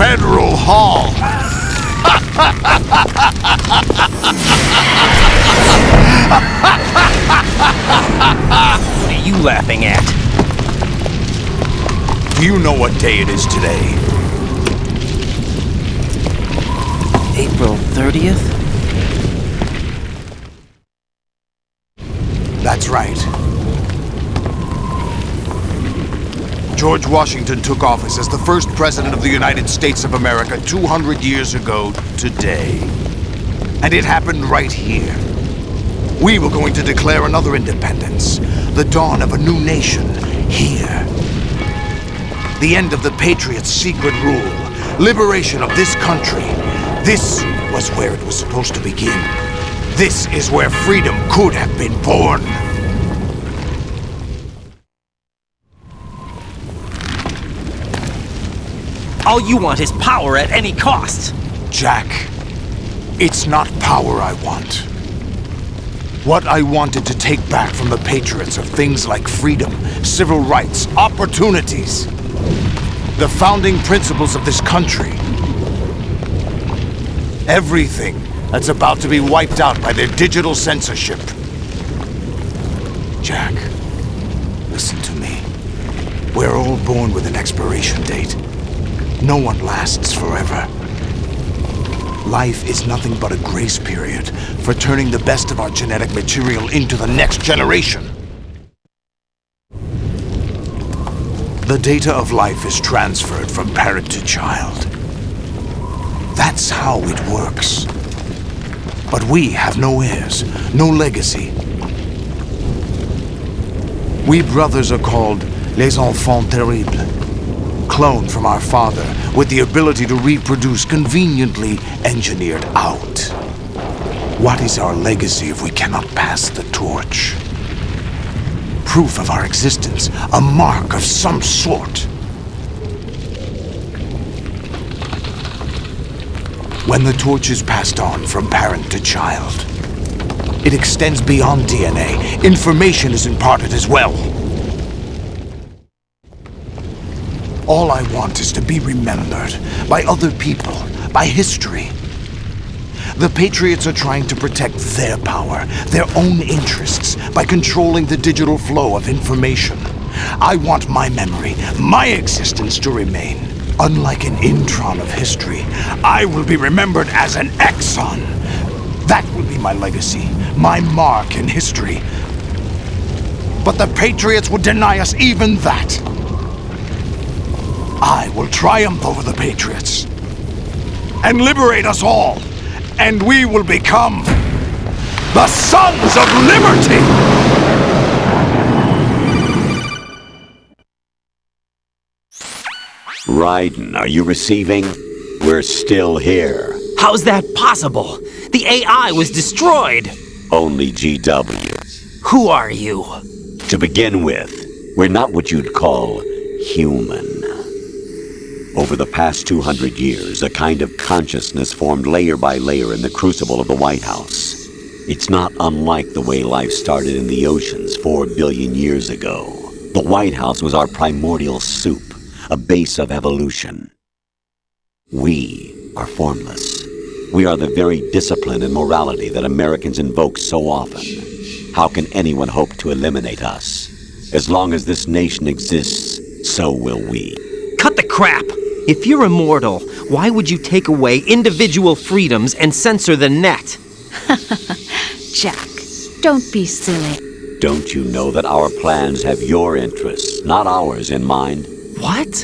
Federal Hall. What are you laughing at? Do you know what day it is today? April 30th? That's right. George Washington took office as the first president of the United States of America 200 years ago today. And it happened right here. We were going to declare another independence, the dawn of a new nation, here. The end of the Patriots' secret rule, liberation of this country. This was where it was supposed to begin. This is where freedom could have been born. All you want is power at any cost. Jack, it's not power I want. What I wanted to take back from the Patriots are things like freedom, civil rights, opportunities. The founding principles of this country. Everything that's about to be wiped out by their digital censorship. Jack, listen to me. We're all born with an expiration date. No one lasts forever. Life is nothing but a grace period for turning the best of our genetic material into the next generation. The data of life is transferred from parent to child. That's how it works. But we have no heirs, no legacy. We brothers are called les enfants terribles. Cloned from our father, with the ability to reproduce conveniently engineered out. What is our legacy if we cannot pass the torch? Proof of our existence, a mark of some sort. When the torch is passed on from parent to child, it extends beyond DNA. Information is imparted as well. All I want is to be remembered by other people, by history. The Patriots are trying to protect their power, their own interests, by controlling the digital flow of information. I want my memory, my existence to remain. Unlike an intron of history, I will be remembered as an exon. That will be my legacy, my mark in history. But the Patriots would deny us even that. I will triumph over the Patriots and liberate us all, and we will become the Sons of Liberty! Raiden, are you receiving? We're still here. How's that possible? The AI was destroyed. Only GW. Who are you? To begin with, we're not what you'd call human. Over the past 200 years, a kind of consciousness formed layer by layer in the crucible of the White House. It's not unlike the way life started in the oceans 4 billion years ago. The White House was our primordial soup, a base of evolution. We are formless. We are the very discipline and morality that Americans invoke so often. How can anyone hope to eliminate us? As long as this nation exists, so will we. Cut the crap! If you're immortal, why would you take away individual freedoms and censor the net? Jack, don't be silly. Don't you know that our plans have your interests, not ours, in mind? What?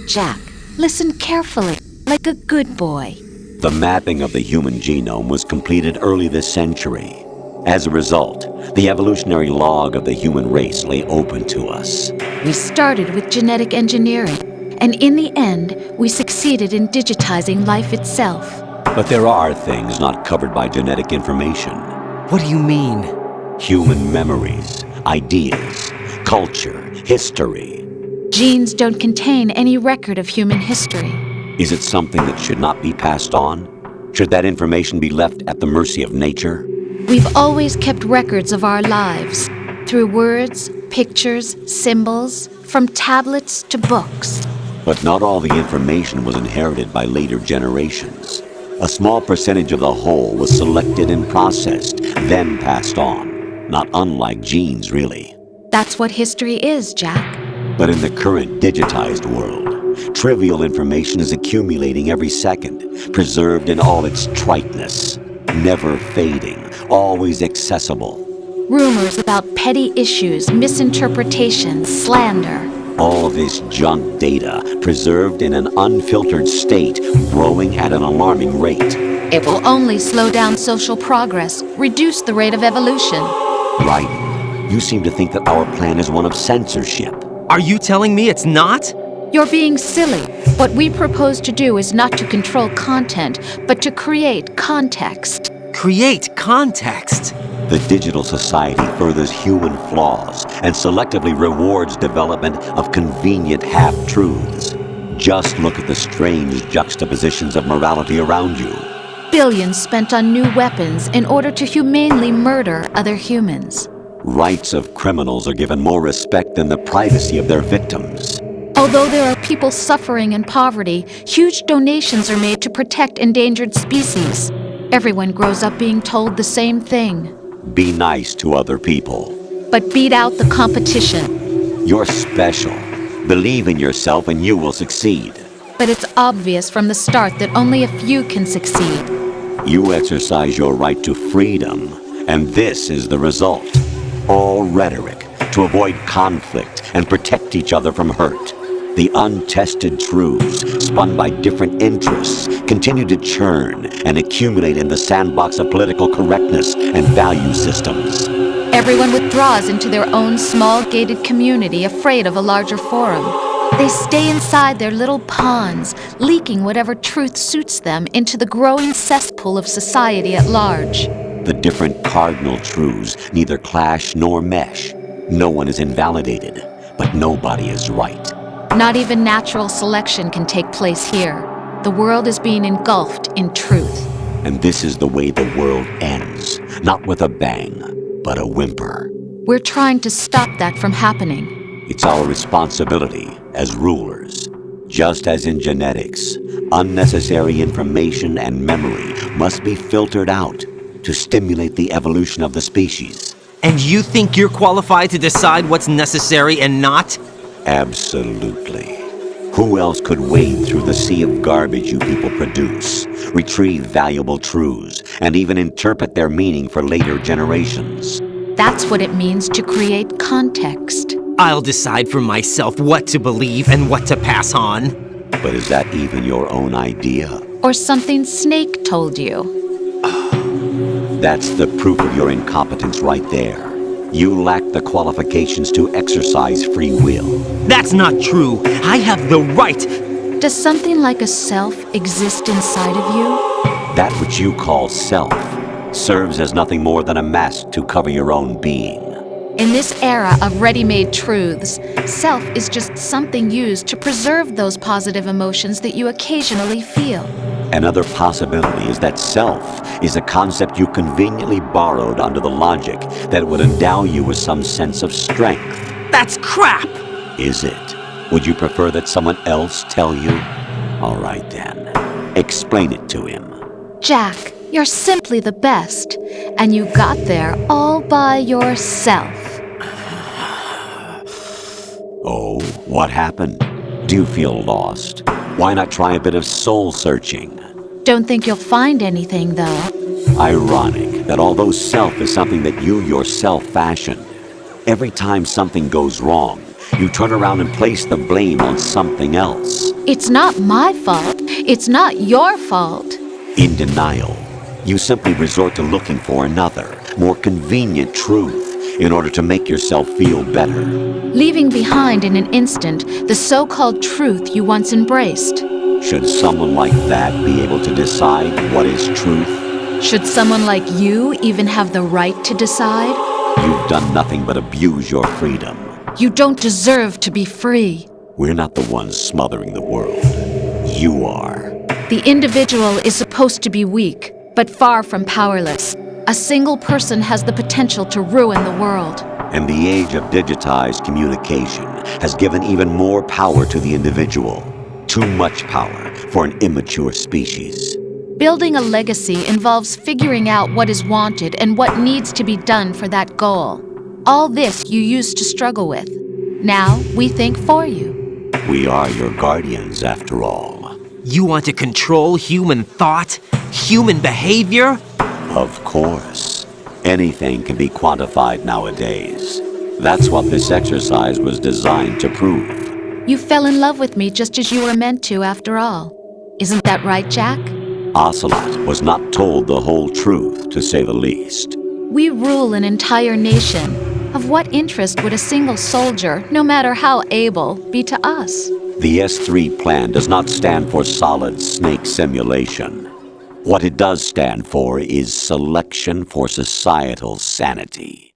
Jack, listen carefully, like a good boy. The mapping of the human genome was completed early this century. As a result, the evolutionary log of the human race lay open to us. We started with genetic engineering. And in the end, we succeeded in digitizing life itself. But there are things not covered by genetic information. What do you mean? Human memories, ideas, culture, history. Genes don't contain any record of human history. Is it something that should not be passed on? Should that information be left at the mercy of nature? We've always kept records of our lives, through words, pictures, symbols, from tablets to books. But not all the information was inherited by later generations. A small percentage of the whole was selected and processed, then passed on. Not unlike genes, really. That's what history is, Jack. But in the current digitized world, trivial information is accumulating every second, preserved in all its triteness, never fading, always accessible. Rumors about petty issues, misinterpretations, slander. All of this junk data, preserved in an unfiltered state, growing at an alarming rate. It will only slow down social progress, reduce the rate of evolution. Right. You seem to think that our plan is one of censorship. Are you telling me it's not? You're being silly. What we propose to do is not to control content, but to create context. Create context. The digital society furthers human flaws and selectively rewards development of convenient half-truths. Just look at the strange juxtapositions of morality around you. Billions spent on new weapons in order to humanely murder other humans. Rights of criminals are given more respect than the privacy of their victims. Although there are people suffering in poverty, huge donations are made to protect endangered species. Everyone grows up being told the same thing. Be nice to other people. But beat out the competition. You're special. Believe in yourself and you will succeed. But it's obvious from the start that only a few can succeed. You exercise your right to freedom, and this is the result. All rhetoric to avoid conflict and protect each other from hurt. The untested truths, spun by different interests, continue to churn and accumulate in the sandbox of political correctness and value systems. Everyone withdraws into their own small gated community, afraid of a larger forum. They stay inside their little ponds, leaking whatever truth suits them into the growing cesspool of society at large. The different cardinal truths neither clash nor mesh. No one is invalidated, but nobody is right. Not even natural selection can take place here. The world is being engulfed in truth. And this is the way the world ends, not with a bang, but a whimper. We're trying to stop that from happening. It's our responsibility as rulers. Just as in genetics, unnecessary information and memory must be filtered out to stimulate the evolution of the species. And you think you're qualified to decide what's necessary and not? Absolutely. Who else could wade through the sea of garbage you people produce, retrieve valuable truths, and even interpret their meaning for later generations? That's what it means to create context. I'll decide for myself what to believe and what to pass on. But is that even your own idea? Or something Snake told you? That's the proof of your incompetence right there. You lack the qualifications to exercise free will. That's not true. I have the right. Does something like a self exist inside of you? That which you call self serves as nothing more than a mask to cover your own being. In this era of ready-made truths, self is just something used to preserve those positive emotions that you occasionally feel. Another possibility is that self is a concept you conveniently borrowed under the logic that it would endow you with some sense of strength. That's crap! Is it? Would you prefer that someone else tell you? All right then. Explain it to him. Jack, you're simply the best, and you got there all by yourself. Oh, what happened? Do you feel lost? Why not try a bit of soul searching? Don't think you'll find anything, though. Ironic that although self is something that you yourself fashioned, every time something goes wrong, you turn around and place the blame on something else. It's not my fault. It's not your fault. In denial, you simply resort to looking for another, more convenient truth in order to make yourself feel better. Leaving behind in an instant the so-called truth you once embraced. Should someone like that be able to decide what is truth? Should someone like you even have the right to decide? You've done nothing but abuse your freedom. You don't deserve to be free. We're not the ones smothering the world. You are. The individual is supposed to be weak, but far from powerless. A single person has the potential to ruin the world. And the age of digitized communication has given even more power to the individual. Too much power for an immature species. Building a legacy involves figuring out what is wanted and what needs to be done for that goal. All this you used to struggle with. Now we think for you. We are your guardians, after all. You want to control human thought? Human behavior? Of course. Anything can be quantified nowadays. That's what this exercise was designed to prove. You fell in love with me just as you were meant to, after all. Isn't that right, Jack? Ocelot was not told the whole truth, to say the least. We rule an entire nation. Of what interest would a single soldier, no matter how able, be to us? The S3 plan does not stand for solid snake simulation. What it does stand for is selection for societal sanity.